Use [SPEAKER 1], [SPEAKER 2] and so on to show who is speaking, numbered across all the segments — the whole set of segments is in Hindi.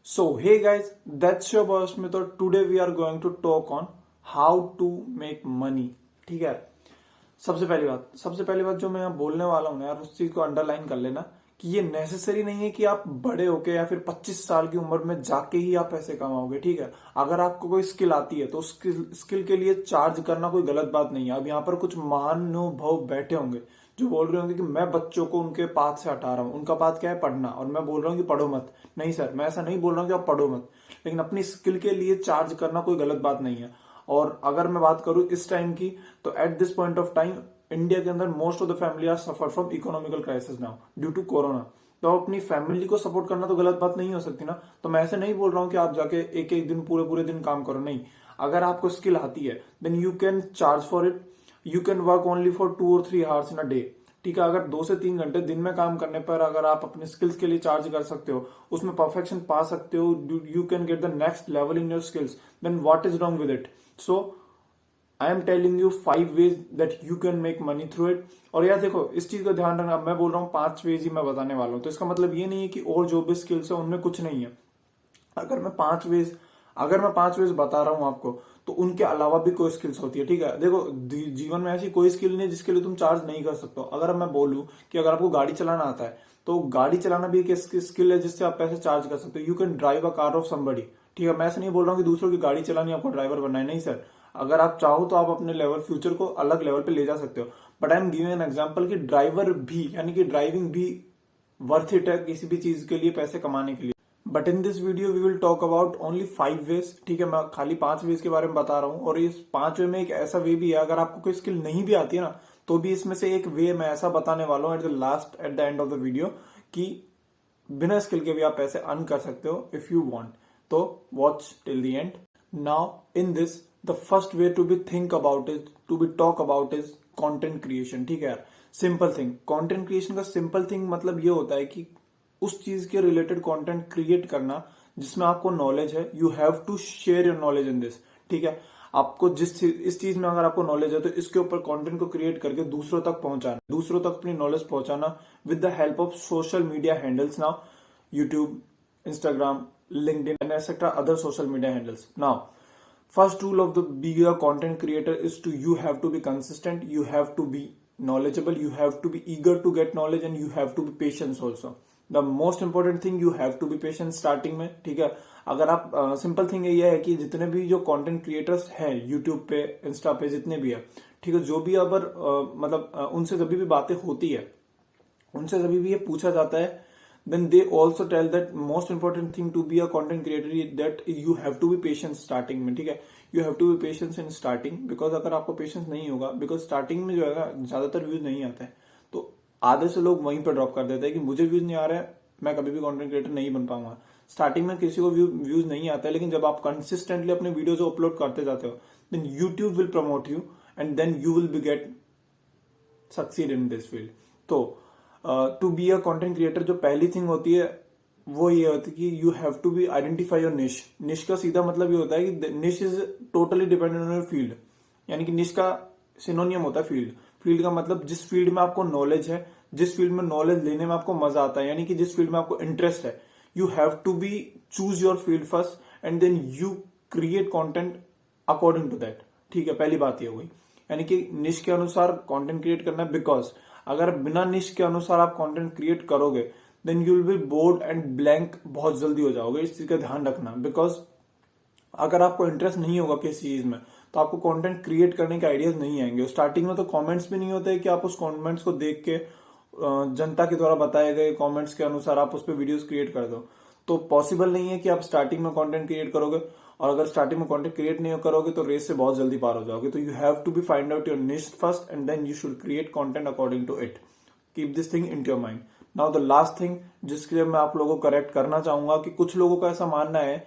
[SPEAKER 1] So, hey guys, that's your boy Smith और today we are going to talk on how to make money. ठीक है। सबसे पहली बात जो मैं यहाँ बोलने वाला हूँ ना यार, उस चीज को अंडरलाइन कर लेना कि ये नेसेसरी नहीं है कि आप बड़े होके या फिर 25 साल की उम्र में जाके ही आप पैसे कमाओगे। ठीक है। अगर आपको कोई स्किल आती है तो उस स्किल के लिए चार्ज करना कोई गलत बात नहीं है। अब यहाँ पर कुछ महानुभव बैठे होंगे जो बोल रहे होंगे कि मैं बच्चों को उनके पाथ से हटा रहा हूँ। उनका पाथ क्या है? पढ़ना। और मैं बोल रहा हूँ कि पढ़ो मत। नहीं सर, मैं ऐसा नहीं बोल रहा हूँ कि आप पढ़ो मत, लेकिन अपनी स्किल के लिए चार्ज करना कोई गलत बात नहीं है। और अगर मैं बात करूं इस टाइम की, तो at this point of time India के अंदर most of the family are suffer from economical crisis now due to corona. तो अपनी फैमिली को सपोर्ट करना तो गलत बात नहीं हो सकती ना। तो मैं ऐसे नहीं बोल रहा हूँ कि आप जाके एक एक दिन पूरे पूरे दिन काम करो। नहीं, अगर आपको स्किल आती है then you can charge for it. You can work only for 2 और 3 आवर्स इन अ डे। ठीक है। अगर 2 से 3 घंटे दिन में काम करने पर अगर आप अपने स्किल्स के लिए चार्ज कर सकते हो, उसमें परफेक्शन पा सकते हो, you can get the next level in your skills, then what is wrong with it? So I am telling you 5 ways that you can make money through it. और यार देखो, इस चीज का ध्यान रखना, मैं बोल रहा हूँ 5 वेज ही मैं बताने वाला हूँ, तो इसका मतलब ये नहीं है कि और जो भी स्किल्स है उनमें कुछ नहीं है। अगर मैं 5 वेज बता रहा हूं आपको, तो उनके अलावा भी कोई स्किल्स होती है। ठीक है। देखो, जीवन में ऐसी कोई स्किल नहीं जिसके लिए तुम चार्ज नहीं कर सकते हो। अगर मैं बोलूं कि अगर आपको गाड़ी चलाना आता है, तो गाड़ी चलाना भी एक स्किल है जिससे आप पैसे चार्ज कर सकते हो। You can drive a car of somebody. ठीक है। मैं ऐसे नहीं बोल रहा हूँ कि दूसरों की गाड़ी चलानी आपको ड्राइवर बनना है। नहीं सर, अगर आप चाहो तो आप अपने लेवल फ्यूचर को अलग लेवल पे ले जा सकते हो। But I am giving an example कि ड्राइवर भी, यानी कि ड्राइविंग भी वर्थ इट है किसी भी चीज के लिए पैसे कमाने के लिए। But in this video we will talk about only 5 ways. ठीक है। मैं खाली 5 वेज के बारे में बता रहा हूँ, और इस 5 वे में एक ऐसा वे भी है, अगर आपको कोई स्किल नहीं भी आती है ना, तो भी इसमें से एक वे मैं ऐसा बताने वाला हूँ at the end of the video कि बिना स्किल के भी आप पैसे अर्न कर सकते हो इफ यू वांट। तो watch till the end. Now in this the first way to be think about is to be talk about is content creation. ठीक है यार, सिंपल थिंग। कंटेंट क्रिएशन का सिंपल थिंग मतलब ये होता है कि उस चीज के रिलेटेड कंटेंट क्रिएट करना जिसमें आपको नॉलेज है। You have to share your knowledge in this. ठीक है। आपको इस चीज में अगर आपको नॉलेज है, तो इसके ऊपर कंटेंट को क्रिएट करके दूसरों तक पहुंचाना, दूसरों तक अपनी नॉलेज पहुंचाना with the help of social media handles now, YouTube, Instagram, LinkedIn and etcetera other social media handles. Now first rule of the being a content creator is you have to be consistent, you have to be knowledgeable, you have to be eager to get knowledge, and you have to be patient also. The most important thing, you have to be patient starting में। ठीक है। अगर आप सिंपल थिंग ये है कि जितने भी जो कंटेंट क्रिएटर्स हैं यूट्यूब पे, इंस्टा पे, जितने भी है, ठीक है, जो भी अगर उनसे कभी भी बातें होती है, उनसे कभी भी ये पूछा जाता है, then they also tell that most important thing to be a content creator is that you have to be patient starting में। ठीक है। you have to be patient in starting, because अगर आपको पेशेंस नहीं होगा, बिकॉज स्टार्टिंग में जो है ना ज्यादातर व्यूज नहीं आता है, तो आधे से लोग वहीं पर ड्रॉप कर देते हैं कि मुझे व्यूज नहीं आ रहे हैं, मैं कभी भी कंटेंट क्रिएटर नहीं बन पाऊंगा। स्टार्टिंग में किसी को व्यूज नहीं आता है, लेकिन जब आप कंसिस्टेंटली अपने वीडियोज अपलोड करते जाते हो, then YouTube will promote you and then you will be get succeed in this field. तो to be a content creator जो पहली थिंग होती है वो ये होती है कि you have to be identify your niche. Niche का सीधा मतलब ये होता है कि निश is totally dependent on your field, यानी कि निश का सिनोनियम होता है फील्ड। फील्ड का मतलब जिस फील्ड में आपको नॉलेज है, जिस फील्ड में नॉलेज लेने में आपको मजा आता है, यानी कि जिस फील्ड में आपको इंटरेस्ट है, you have to be choose your field first and then you create content according to that. ठीक है। पहली बात ये हुई, यानी कि निश के अनुसार कॉन्टेंट क्रिएट करना है। बिकॉज अगर बिना निश के अनुसार आप कंटेंट क्रिएट करोगे, then you will be bored and blank बहुत जल्दी हो जाओगे। इस चीज का ध्यान रखना। बिकॉज अगर आपको इंटरेस्ट नहीं होगा किसी चीज में, तो आपको कंटेंट क्रिएट करने के आइडियाज नहीं आएंगे। स्टार्टिंग में तो कमेंट्स भी नहीं होते कि आप उस कमेंट्स को देख के जनता के द्वारा बताए गए कमेंट्स के अनुसार आप उस पर वीडियोस क्रिएट कर दो। तो पॉसिबल नहीं है कि आप स्टार्टिंग में कंटेंट क्रिएट करोगे, और अगर स्टार्टिंग में कंटेंट क्रिएट नहीं करोगे तो रेस से बहुत जल्दी पार हो जाओगे। तो you have to be find out your niche first and then you should create content according to it. Keep this thing in your mind. Now the last thing जिसके लिए मैं आप लोगों को करेक्ट करना चाहूंगा कि कुछ लोगों का ऐसा मानना है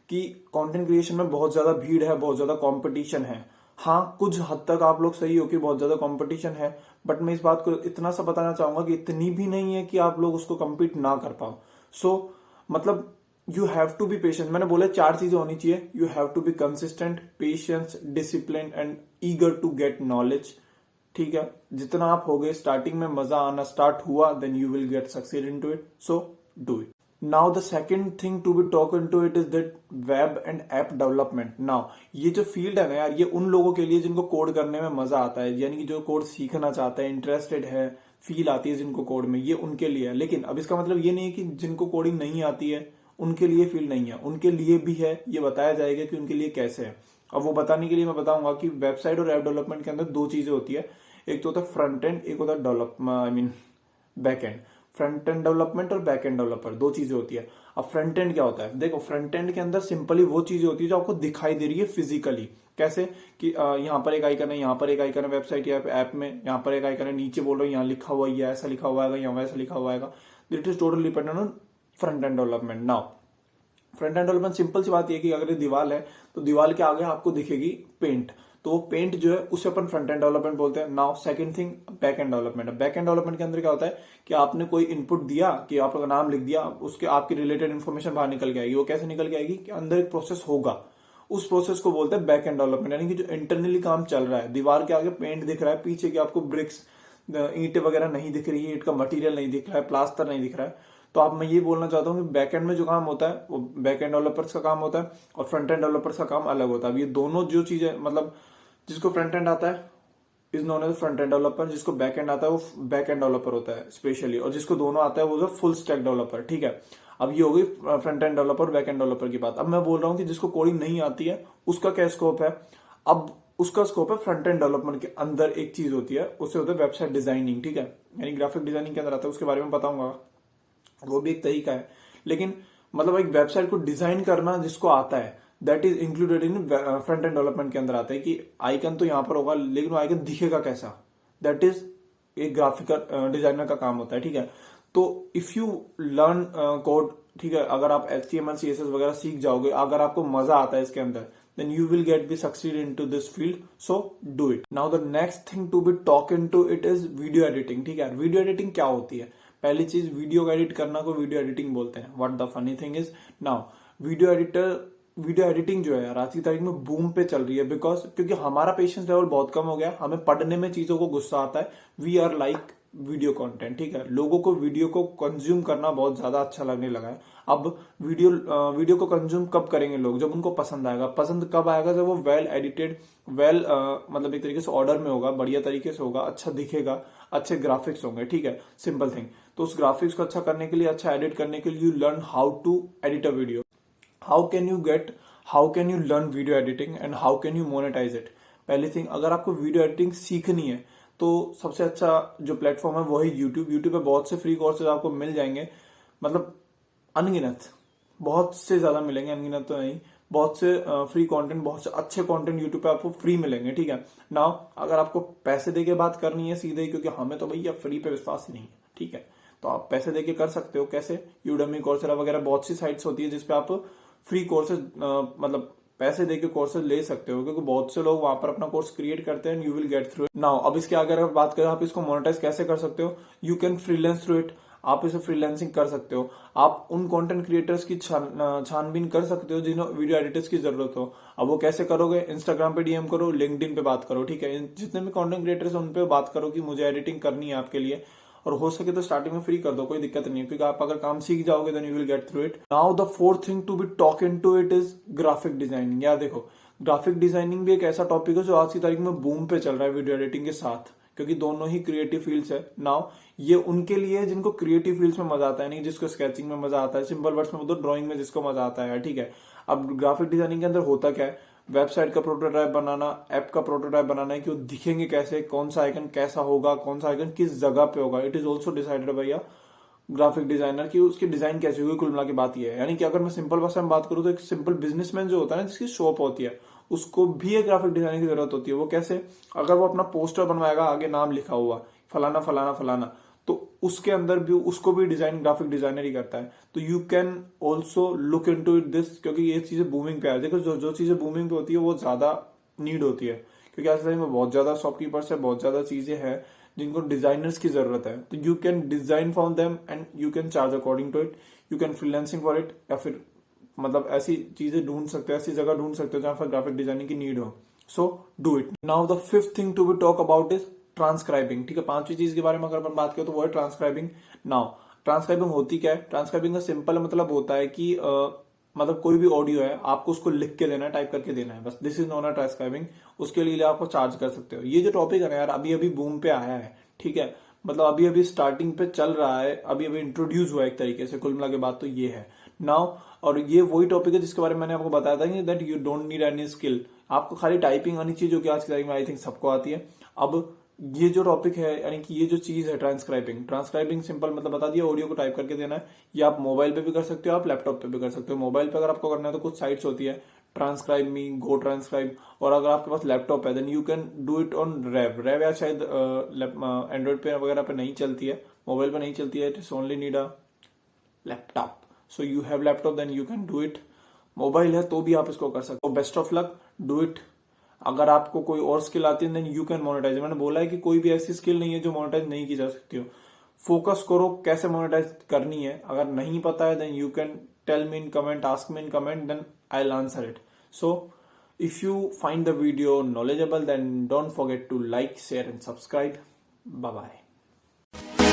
[SPEAKER 1] कि कंटेंट क्रिएशन में बहुत ज्यादा भीड़ है, बहुत ज्यादा कंपटीशन है। हाँ, कुछ हद तक आप लोग सही हो कि बहुत ज्यादा कंपटीशन है, बट मैं इस बात को इतना सा बताना चाहूंगा कि इतनी भी नहीं है कि आप लोग उसको कम्पीट ना कर पाओ। सो मतलब you have to be patient. मैंने बोला 4 चीजें होनी चाहिए। You have to be consistent, patience, discipline and eager to get knowledge. ठीक है। जितना आप हो गए, स्टार्टिंग में मजा आना स्टार्ट हुआ, then you will get succeed in to it. So do it. Now the second thing to be talk in to it is that web and app development. Now ये जो फील्ड है ना यार, ये उन लोगों के लिए जिनको कोड करने में मजा आता है, यानी कि जो कोड सीखना चाहते हैं, इंटरेस्टेड है, फील आती है जिनको कोड में, ये उनके लिए है। लेकिन अब इसका मतलब ये नहीं है कि जिनको कोडिंग नहीं आती है उनके लिए फील्ड नहीं है, उनके लिए भी है। ये बताया जाएगा कि उनके लिए कैसे है। अब वो बताने के लिए मैं बताऊंगा कि वेबसाइट और ऐप डेवलपमेंट के अंदर दो चीजें होती है, एक तो होता है फ्रंट एंड, एक होता है develop I mean back and. Front end development और बैक एंड डेवलपर दो चीजें होती है। अब फ्रंट एंड क्या होता है? देखो, फ्रंट एंड के अंदर सिंपली वो चीजें होती है जो आपको दिखाई दे रही है फिजिकली। कैसे कि यहाँ पर एक आइकन है, यहाँ पर एक आइकन है वेबसाइट या ऐप में, यहाँ पर एक आइकन है, नीचे बोल रहा हूँ यहाँ लिखा हुआ है, ऐसा लिखा हुआ है, यहाँ वैसा लिखा हुआ है। It is totally dependent on front end development. Now front end development simple सी बात यह कि अगर ये दीवार है तो दीवार के आगे आपको दिखेगी पेंट, तो वो पेंट जो है उसे अपन फ्रंट एंड डेवलपमेंट बोलते हैं। Now second thing back and development. Back and development के अंदर क्या होता है कि आपने कोई इनपुट दिया, कि आपका नाम लिख दिया, उसके आपकी रिलेटेड इन्फॉर्मेशन बाहर निकल के आएगी। वो कैसे निकल के आएगी कि अंदर एक प्रोसेस होगा, उस प्रोसेस को बोलते हैं बैक एंड डेवलपमेंट। यानी कि जो इंटरनली काम चल रहा है, दीवार के आगे पेंट दिख रहा है, पीछे के आपको ब्रिक्स ईंट वगैरह नहीं दिख रही है, ईंट का मटेरियल नहीं दिख रहा है, प्लास्टर नहीं दिख रहा है, तो आप मैं ये बोलना चाहता हूँ कि बैकएंड में जो काम होता है वो बैकएंड डेवलपर्स का काम होता है और फ्रंट एंड डेवलपर्स का काम अलग होता है। अब ये दोनों जो चीजें, मतलब जिसको फ्रंट एंड आता है is known as front end developer, जिसको बैक एंड आता है वो बैक एंड डेवलपर होता है स्पेशली, और जिसको दोनों आता है वो जो फुल स्टैक डेवलपर। ठीक है, अब ये हो गई front end developer back end developer की बात। अब मैं बोल रहा हूँ कि जिसको कोडिंग नहीं आती है उसका क्या स्कोप है। अब उसका स्कोप है फ्रंट एंड डेवलपमेंट के अंदर एक चीज होती है, उससे होता है वेबसाइट डिजाइनिंग। ठीक है, यानी ग्राफिक डिजाइनिंग के अंदर आता है, उसके बारे में बताऊंगा, वो भी एक तरीका है। लेकिन मतलब एक वेबसाइट को डिजाइन करना जिसको आता है that is included in front end development के अंदर आता है कि आइकन तो यहां पर होगा लेकिन वो आइकन दिखेगा कैसा, दैट इज एक ग्राफिकल डिजाइनर का काम होता है। ठीक है, तो इफ यू लर्न कोड, ठीक है, अगर आप HTML CSS वगैरह सीख जाओगे, अगर आपको मजा आता है इसके अंदर, then you will get be succeed into this field, so do it. Now the next thing to be talk into it is video editing. ठीक है, वीडियो एडिटिंग क्या होती है? पहली चीज, वीडियो एडिट करना को वीडियो एडिटिंग बोलते हैं। What the funny thing is, now video editing जो है यार आज की तारीख में बूम पे चल रही है, बिकॉज क्योंकि हमारा पेशेंस लेवल बहुत कम हो गया, हमें पढ़ने में चीजों को गुस्सा आता है। We are like video content. ठीक है, लोगों को वीडियो को कंज्यूम करना बहुत ज्यादा अच्छा लगने लगा है। अब वीडियो को कंज्यूम कब करेंगे लोग? जब उनको पसंद आएगा। पसंद कब आएगा? जब वो वेल एडिटेड, मतलब एक तरीके से ऑर्डर में होगा, बढ़िया तरीके से होगा, अच्छा दिखेगा, अच्छे ग्राफिक्स होंगे। ठीक है, सिंपल थिंग। तो उस ग्राफिक्स को अच्छा करने के लिए, अच्छा एडिट करने के लिए you learn how to edit a video. How can you learn video editing and how can you monetize it? पहली थिंग, अगर आपको वीडियो एडिटिंग सीखनी है तो सबसे अच्छा जो प्लेटफॉर्म है वो है यूट्यूब। यूट्यूब पे बहुत से फ्री कोर्सेज आपको मिल जाएंगे, मतलब अनगिनत, बहुत से ज्यादा मिलेंगे, अनगिनत तो नहीं, बहुत से फ्री कंटेंट, बहुत से अच्छे कंटेंट यूट्यूब पे आपको फ्री मिलेंगे। ठीक है, नाउ अगर आपको पैसे देके बात करनी है सीधे, क्योंकि हमें तो भैया फ्री पे विश्वास ही नहीं है, ठीक है, तो आप पैसे देके कर सकते हो। कैसे? यूडेमी, कोर्सेरा वगैरह बहुत सी साइट्स होती है जिसपे आप फ्री कोर्सेज, मतलब पैसे देके कोर्सेज ले सकते हो, क्योंकि बहुत से लोग वहां पर अपना कोर्स क्रिएट करते हैं। You will get through it. Now अब इसके आगे अगर बात करें आप इसको मोनेटाइज कैसे कर सकते हो, you can freelance through it. आप इसे फ्रीलांसिंग कर सकते हो। आप उन कंटेंट क्रिएटर्स की छानबीन कर सकते हो जिन्हें वीडियो एडिटर्स की जरूरत हो। अब वो कैसे करोगे? इंस्टाग्राम पे DM करो, लिंक्डइन पे बात करो। ठीक है, जितने भी कंटेंट क्रिएटर्स हैं उन पे बात करो कि मुझे एडिटिंग करनी है आपके लिए, और हो सके तो स्टार्टिंग में फ्री कर दो, कोई दिक्कत नहीं है, क्योंकि आप अगर काम सीख जाओगे then you will get through it. Now the fourth thing to be talk into it is graphic designing. यार देखो, ग्राफिक डिजाइनिंग भी एक ऐसा टॉपिक है जो आज की तारीख में बूम पे चल रहा है वीडियो एडिटिंग के साथ, क्योंकि दोनों ही क्रिएटिव फील्ड्स है। नाउ ये उनके लिए है जिनको क्रिएटिव फील्ड्स में मजा आता है, नहीं जिसको स्केचिंग में मजा आता है, सिंपल वर्ड्स में बोलो ड्राइंग में जिसको मजा आता है। ठीक है, अब ग्राफिक डिजाइनिंग के अंदर होता क्या है? वेबसाइट का प्रोटोटाइप बनाना, ऐप का प्रोटोटाइप बनाना है कि वो दिखेंगे कैसे, कौन सा आइकन कैसा होगा, कौन सा आइकन किस जगह पे होगा। इट इज ऑल्सो डिसाइडेड भैया ग्राफिक डिजाइनर की उसकी डिजाइन कैसी होगी। कुल मिला की बात ये है, यानी कि अगर मैं सिंपल भाषा में बात करूं तो एक सिंपल बिजनेसमैन जो होता है ना, जिसकी शॉप होती है, उसको भी एक ग्राफिक डिजाइनर की जरूरत होती है। वो कैसे? अगर वो अपना पोस्टर बनवाएगा, आगे नाम लिखा हुआ फलाना फलाना फलाना, तो उसके अंदर भी उसको भी डिजाइन ग्राफिक डिजाइनर ही करता है। तो you can also look in to it this, क्योंकि ये चीजें बूमिंग पे है। देखो, जो चीजें बूमिंग पे होती है वो ज्यादा नीड होती है, क्योंकि आज के टाइम में बहुत ज्यादा शॉपकीपर्स है, बहुत ज्यादा चीजें हैं जिनको डिजाइनर्स की जरूरत है। तो you can design for them and you can charge according to it. You can freelancing for it, या फिर मतलब ऐसी चीजें ढूंढ सकते हो, ऐसी जगह ढूंढ सकते हो जहां पर ग्राफिक डिजाइनिंग की नीड हो। So do it. Now the fifth thing to be talk about is transcribing. ठीक है, पांचवी चीज के बारे में अगर अपन बात करें तो वो है ट्रांसक्राइबिंग। नाउ ट्रांसक्राइबिंग होती क्या है? ट्रांसक्राइबिंग का सिंपल मतलब होता है कि मतलब कोई भी ऑडियो है आपको उसको लिख के देना है, टाइप करके देना है, बस this is non a transcribing. उसके लिए आपको चार्ज कर सकते हो। ये जो टॉपिक है ना यार, अभी अभी बूम पे आया है, ठीक है, मतलब अभी अभी स्टार्टिंग पे चल रहा है, अभी अभी इंट्रोड्यूस हुआ है एक तरीके से। कुल मिला के बात तो ये है नाउ। और ये वही टॉपिक है जिसके बारे में मैंने आपको बताया था कि that you don't need any skill, आपको खाली टाइपिंग आनी चाहिए, जो कि आज की तारीख में आई थिंक सबको आती है। अब ये जो टॉपिक है, यानी कि ये जो चीज है ट्रांसक्राइबिंग, ट्रांसक्राइबिंग सिंपल मतलब बता दिया, ऑडियो को टाइप करके देना है। ये आप मोबाइल पे भी कर सकते हो, आप लैपटॉप पे भी कर सकते हो। मोबाइल पे अगर आपको करना है तो कुछ साइट्स होती है, ट्रांसक्राइब मी, गो ट्रांसक्राइब। और अगर आपके पास लैपटॉप है then you can do it on Rev या शायद एंड्रॉइड पे वगैरह पे नहीं चलती है, मोबाइल पे नहीं चलती है, it is only need a laptop. So you have laptop then you can do it. Mobile है तो भी आप इसको कर सकते हो। Best of luck, do it. अगर आपको कोई और स्किल आती है देन यू कैन मोनेटाइज। मैंने बोला है कि कोई भी ऐसी स्किल नहीं है जो मोनेटाइज नहीं की जा सकती हो। फोकस करो कैसे मोनेटाइज करनी है। अगर नहीं पता है then you can tell me in comment, ask me in comment, then I will answer it. So if you find the video knowledgeable then don't forget to like, share and subscribe. Bye bye.